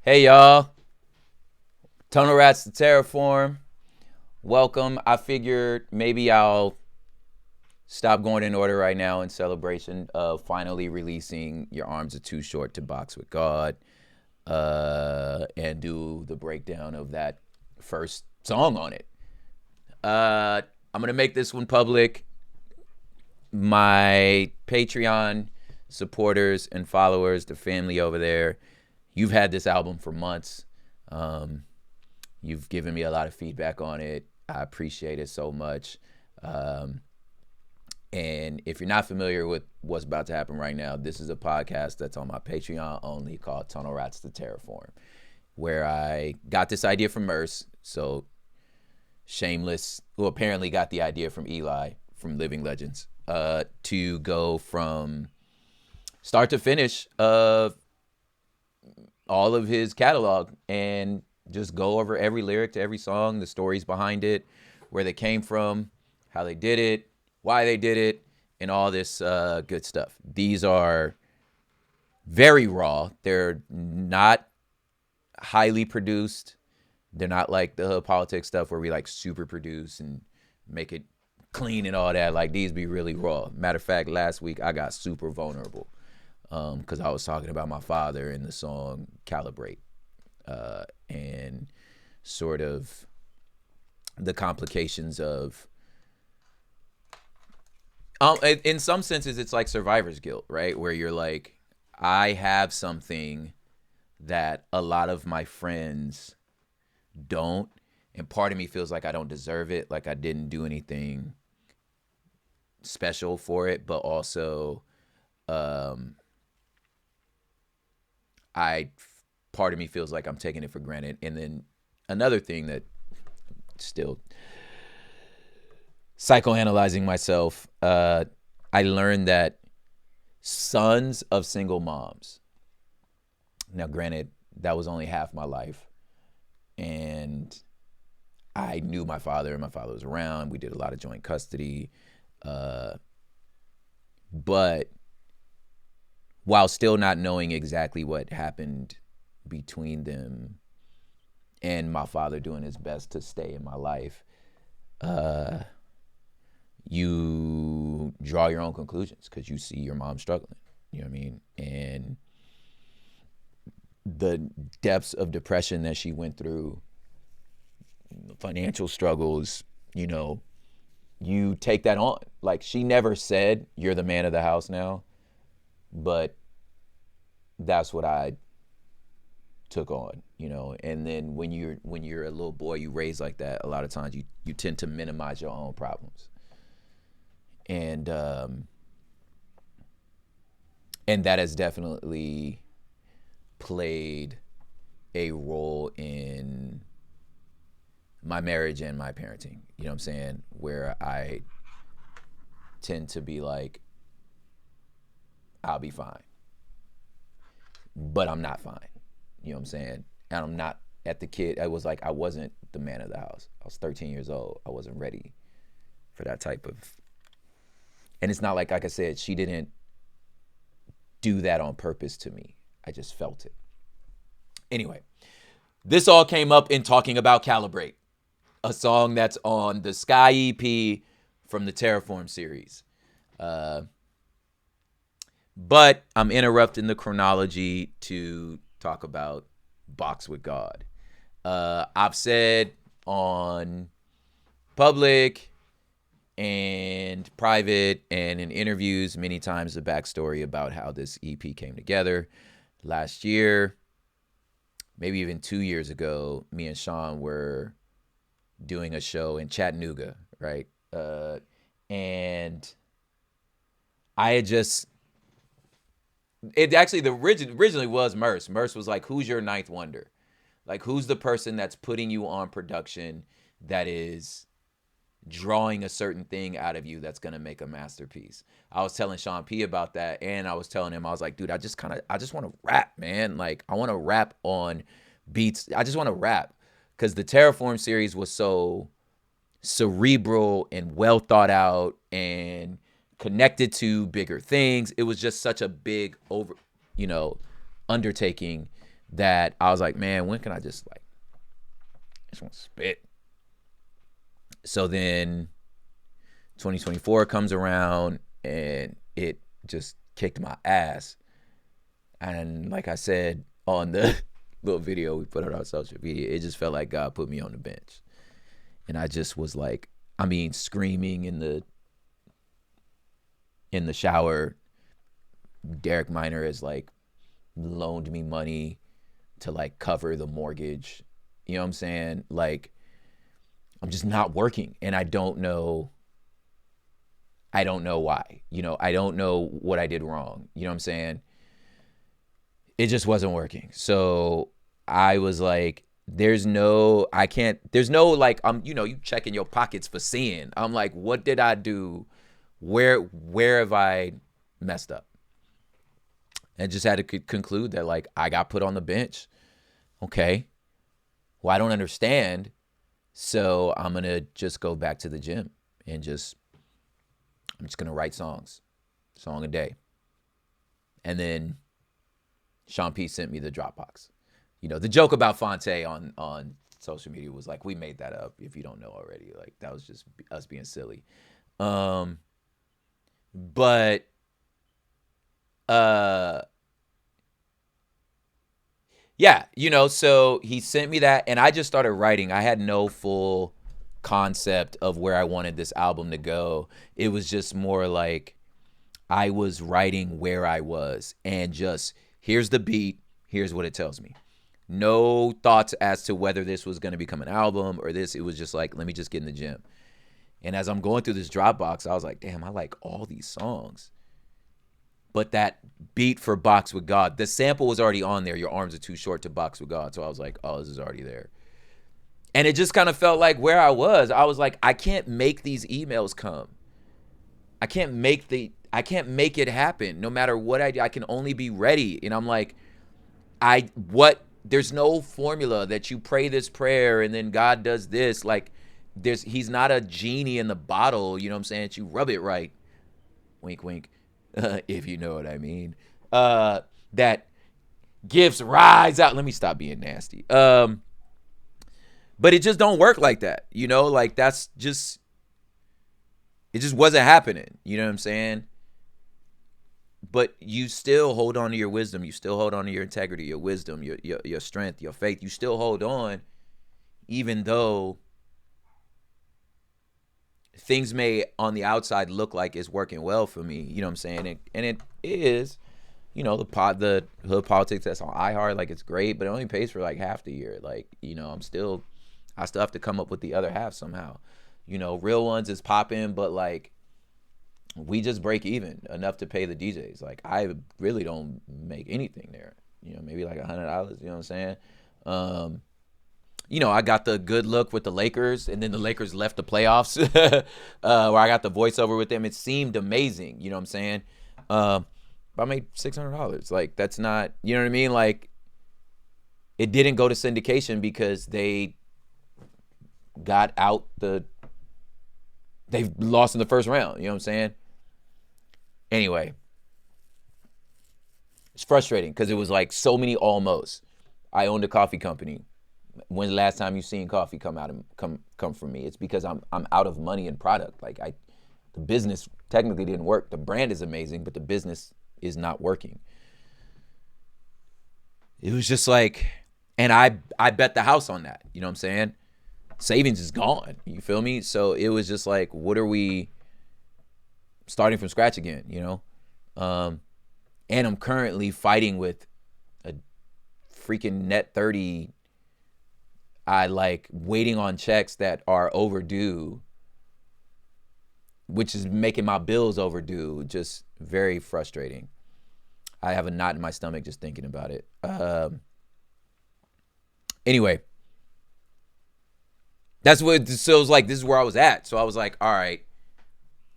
Hey y'all, Tunnel Rats to Terraform. Welcome. I figured maybe I'll stop going in order right now in celebration of finally releasing Your Arms Are Too Short to Box with God, and do the breakdown of that first song on it. I'm gonna make this one public. My Patreon supporters and followers, the family over there, you've had this album for months. Um, You've given me a lot of feedback on it. I appreciate it so much. Um, and if you're not familiar with what's about to happen right now, this is a podcast that's on my Patreon only called Tunnel Rats to Terraform, where I got this idea from Merce. So Shameless, who apparently got the idea from Eli from Living Legends, to go from start to finish of all of his catalog and just go over every lyric to every song, the stories behind it, where they came from, how they did it, why they did it, and all this good stuff. These are very raw. They're not highly produced. They're not like the hood politics stuff where we like super produce and make it clean and all that. Like these be really raw. Matter of fact, last week I got super vulnerable because I was talking about my father in the song Calibrate, and sort of the complications of in some senses it's like survivor's guilt, right? Where you're like, I have something that a lot of my friends don't, and part of me feels like I don't deserve it, like I didn't do anything special for it, but also um I part of me feels like I'm taking it for granted. And then another thing that still psychoanalyzing myself, I learned that sons of single moms. Now, granted, that was only half my life, and I knew my father, and my father was around. We did a lot of joint custody, uh, but while still not knowing exactly what happened between them and my father doing his best to stay in my life, uh, you draw your own conclusions because you see your mom struggling. You know what I mean? And the depths of depression that she went through, financial struggles, you know, you take that on. Like she never said, you're the man of the house now, but that's what I took on, you know. And then when you're a little boy, you raise like that, a lot of times you tend to minimize your own problems. And that has definitely played a role in my marriage and my parenting. You know what I'm saying? Where I tend to be like, I'll be fine, but I'm not fine. You know what I'm saying? And I'm not at the kid. I was like, I wasn't the man of the house. I was 13 years old. I wasn't ready for that type of. And it's not like I said, she didn't do that on purpose to me. I just felt it. Anyway, this all came up in talking about Calibrate, a song that's on the Sky EP from the Terraform series. But I'm interrupting the chronology to talk about Box with God. I've said on public and private and in interviews many times the backstory about how this EP came together. Last year, maybe even 2 years ago, me and Sean were doing a show in Chattanooga, right? And I had just it actually originally was Merce. Merce was like, "Who's your ninth wonder? Like, who's the person that's putting you on production that is drawing a certain thing out of you that's gonna make a masterpiece?" I was telling Sean P about that, and I was telling him, I was like, "Dude, I just want to rap, man. Like, I want to rap on beats. I just want to rap." Because the Terraform series was so cerebral and well thought out and connected to bigger things. It was just such a big undertaking that I was like, man, when can I just like, I just want to spit. So then 2024 comes around and it just kicked my ass. And like I said on the little video we put on our social media, it just felt like God put me on the bench. And I just was like, I mean, screaming in the shower. Derek Minor has like loaned me money to like cover the mortgage. You know what I'm saying? Like, I'm just not working, and I don't know why. You know, I don't know what I did wrong. You know what I'm saying? It just wasn't working. So I was like, there's no like, you checking your pockets for sin. I'm like, what did I do? Where have I messed up? And just had to conclude that like I got put on the bench. Okay. Well, I don't understand. So I'm going to just go back to the gym and I'm just going to write songs, song a day. And then Sean P sent me the Dropbox. You know, the joke about Fonte on social media was like, we made that up if you don't know already. Like, that was just us being silly. But yeah, you know, so he sent me that and I just started writing. I had no full concept of where I wanted this album to go. It was just more like I was writing where I was and just, here's the beat, here's what it tells me. No thoughts as to whether this was going to become an album or this. It was just like, let me just get in the gym. And as I'm going through this Dropbox, I was like, damn, I like all these songs. But that beat for Box with God, the sample was already on there. Your arms are too short to box with God. So I was like, oh, this is already there. And it just kind of felt like where I was like, I can't make these emails come. I can't make it happen. No matter what I do, I can only be ready. And I'm like, there's no formula that you pray this prayer and then God does this. Like, he's not a genie in the bottle. You know what I'm saying? That you rub it right. Wink, wink. If you know what I mean, that gifts rise out. Let me stop being nasty. But it just don't work like that. You know, like it just wasn't happening. You know what I'm saying? But you still hold on to your wisdom. You still hold on to your integrity, your wisdom, your strength, your faith. You still hold on, even though things may on the outside look like it's working well for me, you know what I'm saying? And it is, you know, the hood politics that's on iHeart, like it's great, but it only pays for like half the year. Like, you know, I still have to come up with the other half somehow. You know, Real Ones is popping, but like we just break even enough to pay the DJs. Like I really don't make anything there. You know, maybe like $100, you know what I'm saying? You know, I got the good look with the Lakers, and then the Lakers left the playoffs, where I got the voiceover with them. It seemed amazing, you know what I'm saying? But I made $600. Like, that's not, you know what I mean? Like, it didn't go to syndication because they got out they lost in the first round, you know what I'm saying? Anyway, it's frustrating because it was like so many almost. I owned a coffee company. When's the last time you seen coffee come from me? It's because I'm out of money and product. Like the business technically didn't work. The brand is amazing, but the business is not working. It was just like, and I bet the house on that. You know what I'm saying? Savings is gone. You feel me? So it was just like, what are we starting from scratch again? You know? And I'm currently fighting with a freaking net 30. I like waiting on checks that are overdue, which is making my bills overdue. Just very frustrating. I have a knot in my stomach just thinking about it. Anyway, so it was like, this is where I was at. So I was like, all right,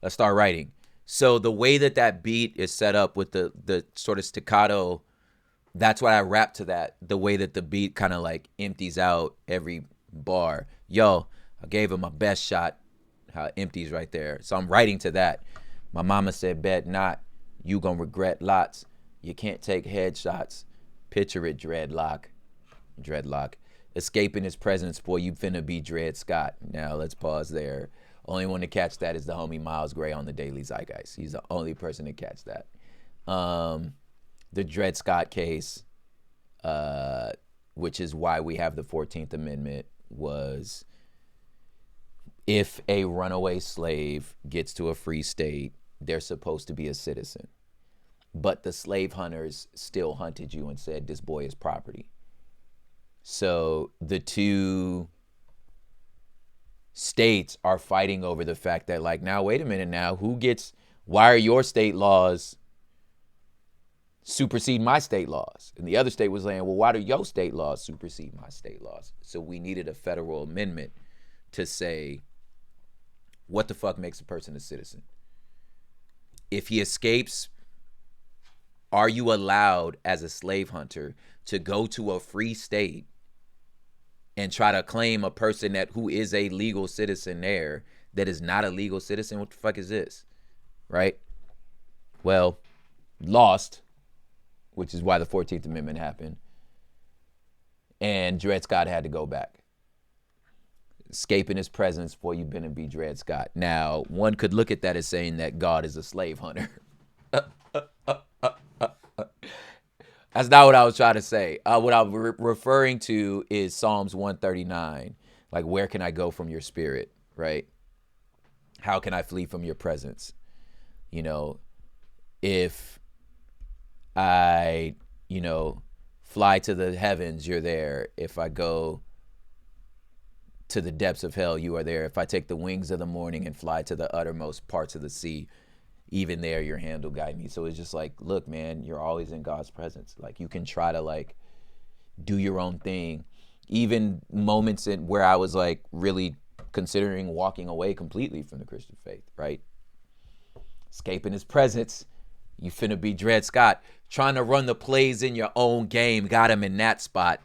let's start writing. So the way that beat is set up with the sort of staccato, that's why I rap to that, the way that the beat kind of like empties out every bar. Yo, I gave him my best shot, how it empties right there. So I'm writing to that. My mama said, bet not, you gonna regret lots. You can't take headshots. Picture it, Dreadlock. Escaping his presence, boy, you finna be Dred Scott. Now, let's pause there. Only one to catch that is the homie Miles Gray on the Daily Zeitgeist. He's the only person to catch that. The Dred Scott case, which is why we have the 14th Amendment, was if a runaway slave gets to a free state, they're supposed to be a citizen. But the slave hunters still hunted you and said, this boy is property. So the two states are fighting over the fact that, like, now, wait a minute now, why are your state laws supersede my state laws? And the other state was saying, well, why do your state laws supersede my state laws? So we needed a federal amendment to say, what the fuck makes a person a citizen? If he escapes, are you allowed as a slave hunter to go to a free state and try to claim a person who is a legal citizen there that is not a legal citizen? What the fuck is this? Right? Well, lost, which is why the 14th Amendment happened. And Dred Scott had to go back. Escaping his presence, boy, you been and be Dred Scott. Now, one could look at that as saying that God is a slave hunter. That's not what I was trying to say. What I'm referring to is Psalms 139. Like, where can I go from your spirit, right? How can I flee from your presence? You know, if I, fly to the heavens, you're there. If I go to the depths of hell, you are there. If I take the wings of the morning and fly to the uttermost parts of the sea, even there your hand will guide me. So it's just like, look, man, you're always in God's presence. Like, you can try to, like, do your own thing. Even moments where I was, like, really considering walking away completely from the Christian faith, right? Escaping his presence, you finna be Dred Scott. Trying to run the plays in your own game, got him in that spot.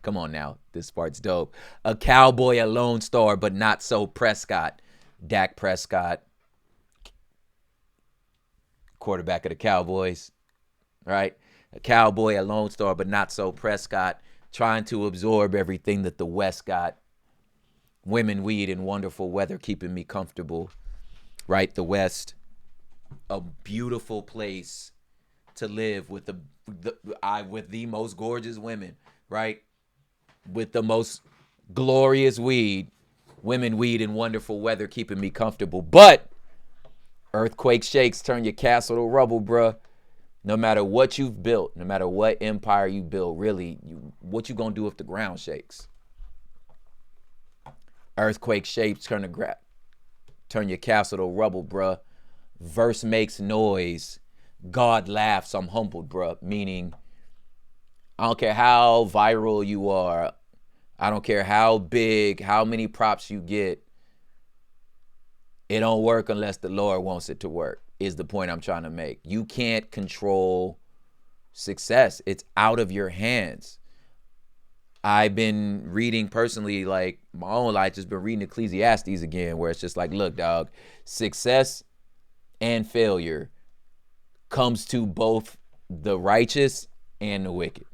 Come on now, this part's dope. A cowboy, a lone star, but not so Prescott. Dak Prescott, quarterback of the Cowboys, right? A cowboy, a lone star, but not so Prescott, trying to absorb everything that the West got. Women, weed, and wonderful weather keeping me comfortable, right? The West, a beautiful place to live with the most gorgeous women, right? With the most glorious weed, women, weed, and wonderful weather keeping me comfortable. But earthquake shakes turn your castle to rubble, bruh. No matter what you've built, no matter what empire you build, really, what you gonna do if the ground shakes? Earthquake shakes turn your castle to rubble, bruh. Verse makes noise. God laughs, I'm humbled, bruh. Meaning, I don't care how viral you are. I don't care how big, how many props you get. It don't work unless the Lord wants it to work, is the point I'm trying to make. You can't control success. It's out of your hands. I've been reading personally, like my own life, just been reading Ecclesiastes again, where it's just like, look, dog, success and failure comes to both the righteous and the wicked.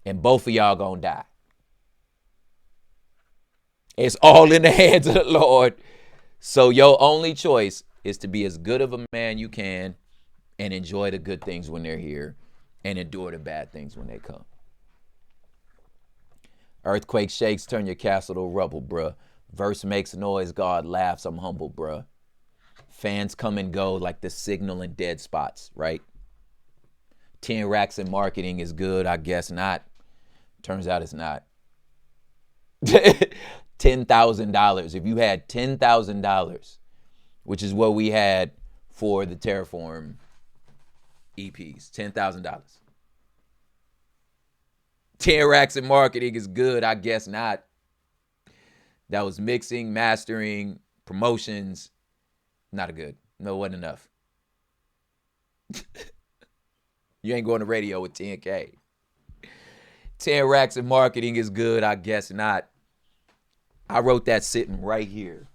And both of y'all gonna die. It's all in the hands of the Lord. So your only choice is to be as good of a man you can and enjoy the good things when they're here and endure the bad things when they come. Earthquake shakes, turn your castle to rubble, bruh. Verse makes noise, God laughs, I'm humble, bruh. Fans come and go like the signal in dead spots, right? 10 racks in marketing is good, I guess not. Turns out it's not. $10,000. If you had $10,000, which is what we had for the Terraform EPs, $10,000. 10 racks in marketing is good, I guess not. That was mixing, mastering, promotions. Not good. No, it wasn't enough. You ain't going to radio with 10K. 10 racks in marketing is good, I guess not. I wrote that sitting right here,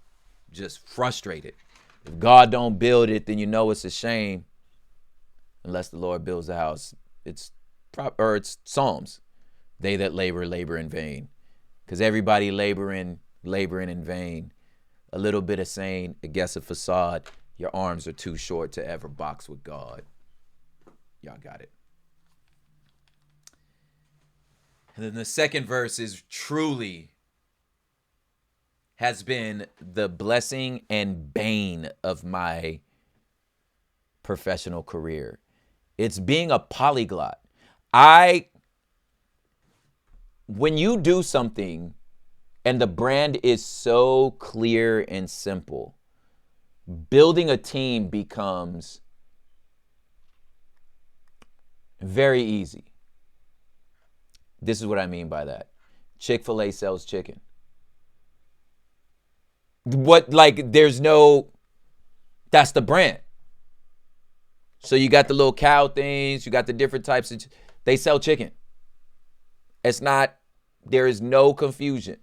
just frustrated. If God don't build it, then you know it's a shame. Unless the Lord builds the house, it's or it's Psalms. They that labor in vain. Because everybody laboring in vain. A little bit of saying against a facade. Your arms are too short to ever box with God. Y'all got it. And then the second verse is truly has been the blessing and bane of my professional career. It's being a polyglot. When you do something and the brand is so clear and simple, building a team becomes very easy. This is what I mean by that. Chick-fil-A sells chicken. That's the brand. So you got the little cow things, you got the different types of, they sell chicken. There is no confusion.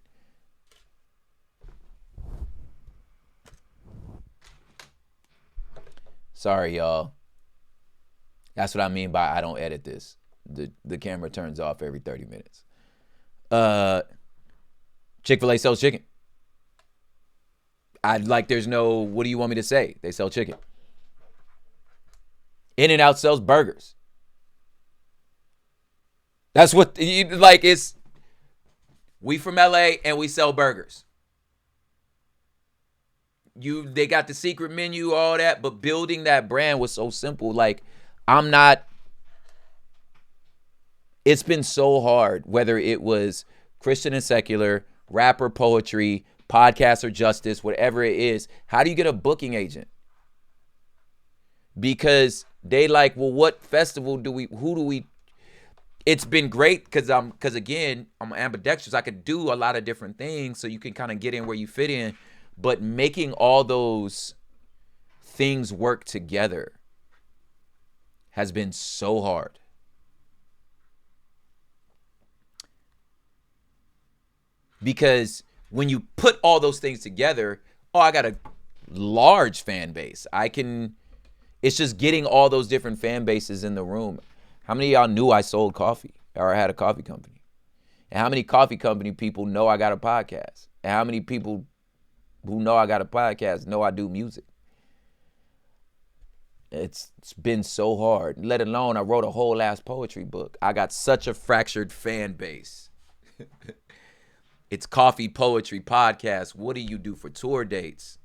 Sorry, y'all. That's what I mean by I don't edit this. The camera turns off every 30 minutes. Chick-fil-A sells chicken. There's no, what do you want me to say? They sell chicken. In-N-Out sells burgers. That's what, it's, we from LA and we sell burgers. They got the secret menu, all that, but building that brand was so simple. It's been so hard, whether it was Christian and secular, rap or poetry, podcast or justice, whatever it is. How do you get a booking agent? Because they what festival who do we? It's been great because again, I'm ambidextrous. I could do a lot of different things, so you can kind of get in where you fit in. But making all those things work together has been so hard. Because when you put all those things together, I got a large fan base. It's just getting all those different fan bases in the room. How many of y'all knew I sold coffee or I had a coffee company? And how many coffee company people know I got a podcast? And how many people who know I got a podcast know I do music? It's been so hard, let alone I wrote a whole ass poetry book. I got such a fractured fan base. It's coffee, poetry, podcast. What do you do for tour dates?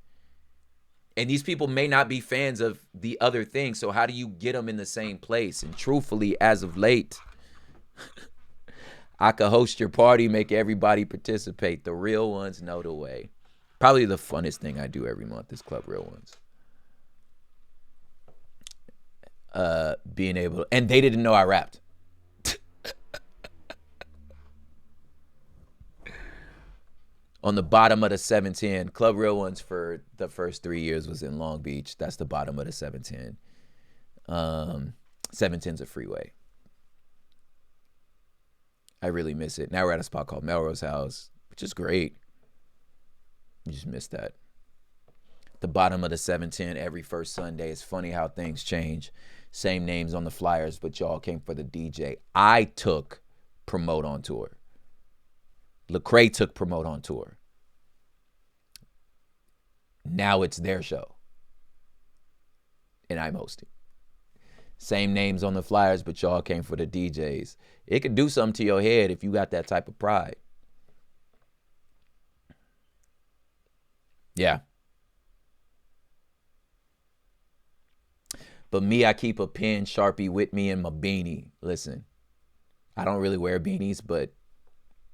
And these people may not be fans of the other thing. So how do you get them in the same place? And truthfully, as of late, I could host your party, make everybody participate. The real ones know the way. Probably the funnest thing I do every month is Club Real Ones. Being able, and they didn't know I rapped. On the bottom of the 710, Club Real Ones for the first 3 years was in Long Beach. That's the bottom of the 710. 710's a freeway. I really miss it. Now we're at a spot called Melrose House, which is great. You just missed that. The bottom of the 710 every first Sunday. It's funny how things change. Same names on the flyers, but y'all came for the DJ. I took Promote on tour. Lecrae took Promote on tour. Now it's their show. And I'm hosting. Same names on the flyers, but y'all came for the DJs. It could do something to your head if you got that type of pride. Yeah. But me, I keep a pen Sharpie with me in my beanie. Listen, I don't really wear beanies, but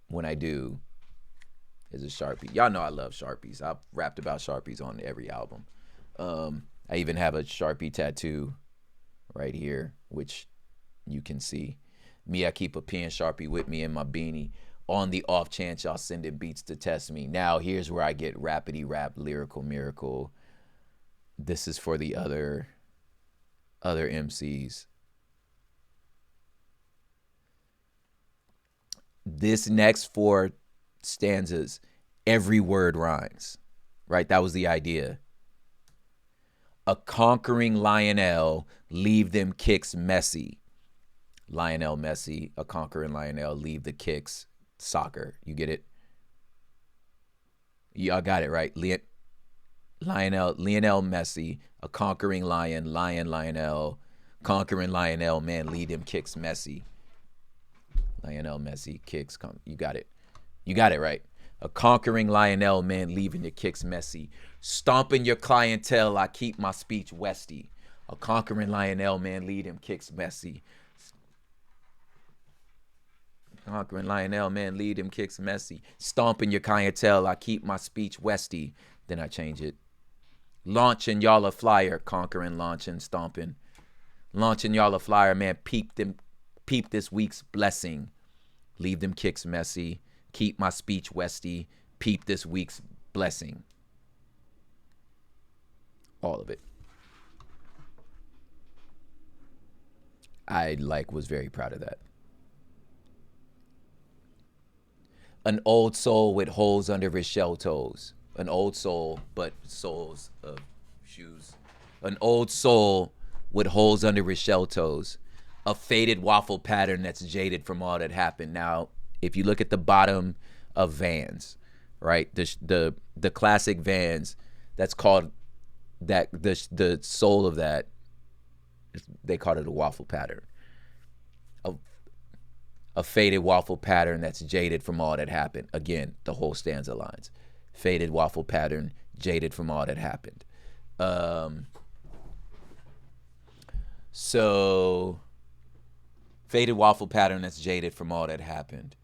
when I do, it's a Sharpie. Y'all know I love Sharpies. I've rapped about Sharpies on every album. I even have a Sharpie tattoo right here, which you can see. Me, I keep a pen Sharpie with me in my beanie on the off chance y'all sending beats to test me. Now, here's where I get rapidy rap, lyrical miracle. This is for the other MCs. This next 4 stanzas, every word rhymes, right? That was the idea. A conquering Lionel, leave them kicks messy. Lionel Messi, a conquering Lionel, leave the kicks, soccer. You get it? Y'all got it, right? Lionel Messi, a conquering Lionel, conquering Lionel, man, lead him kicks Messi. Lionel Messi kicks, you got it. You got it, right? A conquering Lionel, man, leaving your kicks Messi. Stomping your clientele, I keep my speech Westy. A conquering Lionel, man, lead him kicks Messi. Conquering Lionel, man, lead him kicks Messi. Stomping your clientele, I keep my speech Westy. Then I change it. Launching y'all a flyer, conquering, launching, stomping. Launching y'all a flyer, man, peep this week's blessing. Leave them kicks Messi. Keep my speech Westy. Peep this week's blessing. All of it. I was very proud of that. An old soul with holes under his shell toes. An old soul, but soles of shoes. An old soul with holes under his shell toes. A faded waffle pattern that's jaded from all that happened. Now, if you look at the bottom of Vans, right? The classic Vans, that's called that the sole of that, they called it a waffle pattern. A faded waffle pattern that's jaded from all that happened. Again, the whole stanza lines. Faded waffle pattern, jaded from all that happened. So, faded waffle pattern that's jaded from all that happened.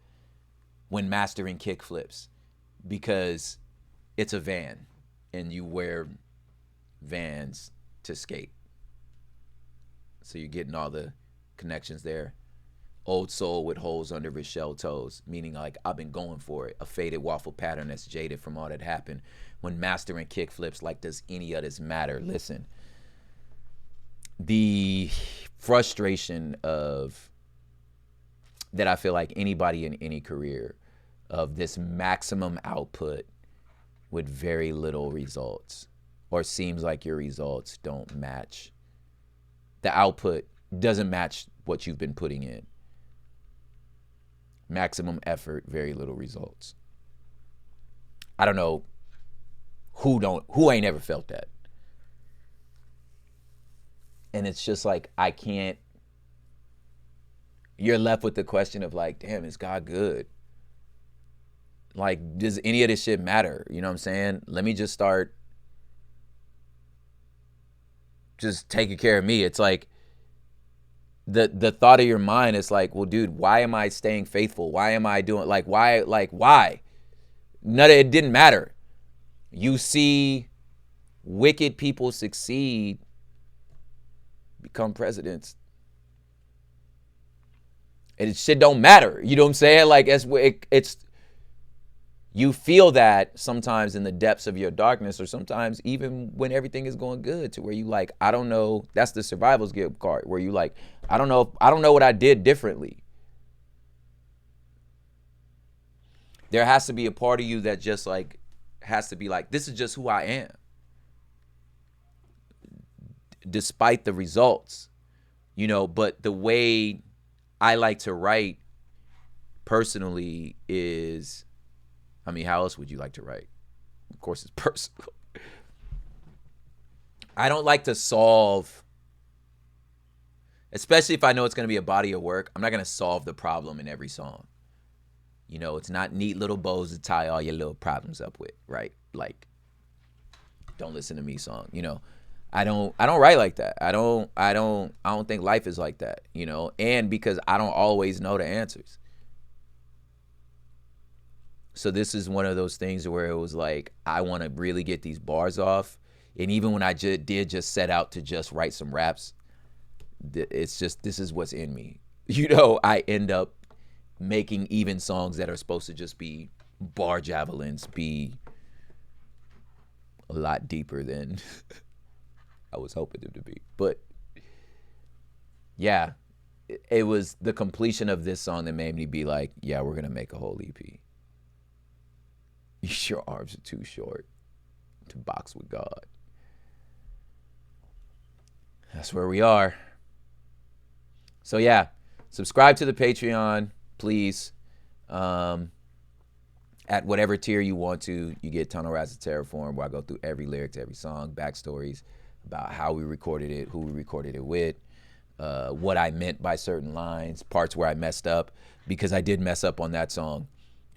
When mastering kickflips, because it's a van and you wear Vans to skate. So you're getting all the connections there. Old soul with holes under his shell toes, meaning I've been going for it. A faded waffle pattern that's jaded from all that happened. When mastering kickflips, does any of this matter? Listen, the frustration of that I feel like anybody in any career of this maximum output with very little results, or seems like your results don't match. The output doesn't match what you've been putting in. Maximum effort, very little results. I don't know who ain't ever felt that. And it's just I can't, you're left with the question of damn, is God good? Does any of this shit matter? You know what I'm saying? Let me just start just taking care of me. It's the thought of your mind is well, dude, why am I staying faithful? Why am I doing why? None of it didn't matter. You see wicked people succeed, become presidents, and shit don't matter. You know what I'm saying? It's you feel that sometimes in the depths of your darkness, or sometimes even when everything is going good, to where you I don't know. That's the survival's guild card, where you I don't know what I did differently. There has to be a part of you that just has to be this is just who I am, despite the results, but the way I like to write personally is, how else would you like to write? Of course, it's personal. I don't like to solve, especially if I know it's going to be a body of work. I'm not going to solve the problem in every song. It's not neat little bows to tie all your little problems up with, right? Don't listen to me song. I don't write like that. I don't think life is like that, and because I don't always know the answers. So this is one of those things where it was I want to really get these bars off. And even when I did just set out to just write some raps, it's just, this is what's in me. I end up making even songs that are supposed to just be bar javelins be a lot deeper than I was hoping them to be. But yeah, it was the completion of this song that made me be yeah, we're going to make a whole EP. Your arms are too short to box with God. That's where we are. So yeah, subscribe to the Patreon, please. At whatever tier you want to, you get Tunnel Rats of Terraform, where I go through every lyric to every song, backstories about how we recorded it, who we recorded it with, what I meant by certain lines, parts where I messed up, because I did mess up on that song.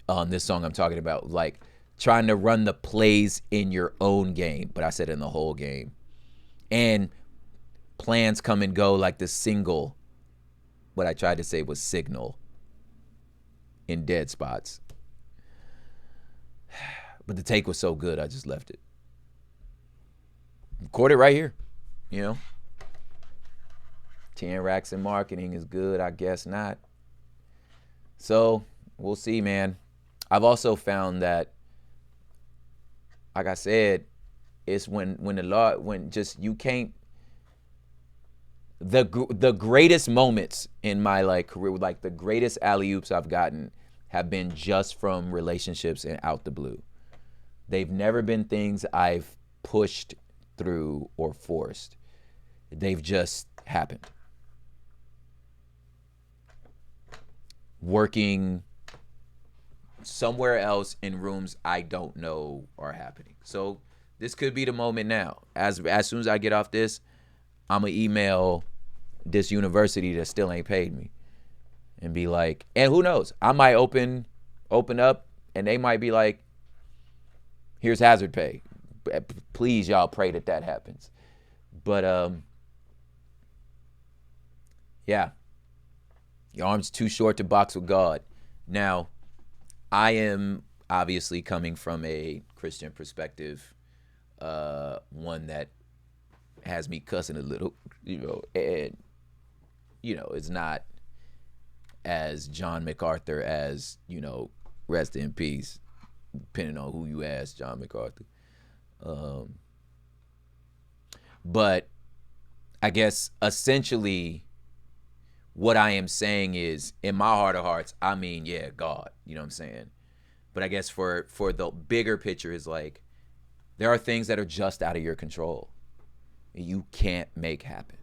On this song I'm talking about, like trying to run the plays in your own game, but I said in the whole game. And plans come and go, like the single, what I tried to say was signal in dead spots. But the take was so good, I just left it. Record it right here, you know. 10 racks in marketing is good, I guess not. So we'll see, man. I've also found that, like I said, it's when just you can't. The greatest moments in my like career, like the greatest alley-oops I've gotten, have been just from relationships and out the blue. They've never been things I've pushed through or forced. They've just happened. Working somewhere else in rooms I don't know are happening. So this could be the moment now. As soon as I get off this, I'm gonna email this university that still ain't paid me and be like, and who knows, I might open up and they might be like, here's hazard pay. Please, y'all pray that happens. But yeah, your arm's too short to box with God. Now, I am obviously coming from a Christian perspective, one that has me cussing a little, and it's not as John MacArthur as, rest in peace, depending on who you ask, John MacArthur. But I guess essentially what I am saying is, in my heart of hearts, I mean, yeah, God, you know what I'm saying? But I guess for the bigger picture is like, there are things that are just out of your control. You can't make happen.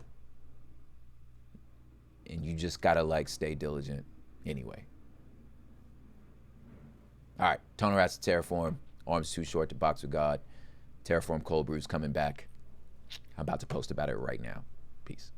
And you just gotta like stay diligent anyway. All right, Tunnel Rats to Terraform, arms too short to box with God. Terraform Cold Brew's coming back. I'm about to post about it right now. Peace.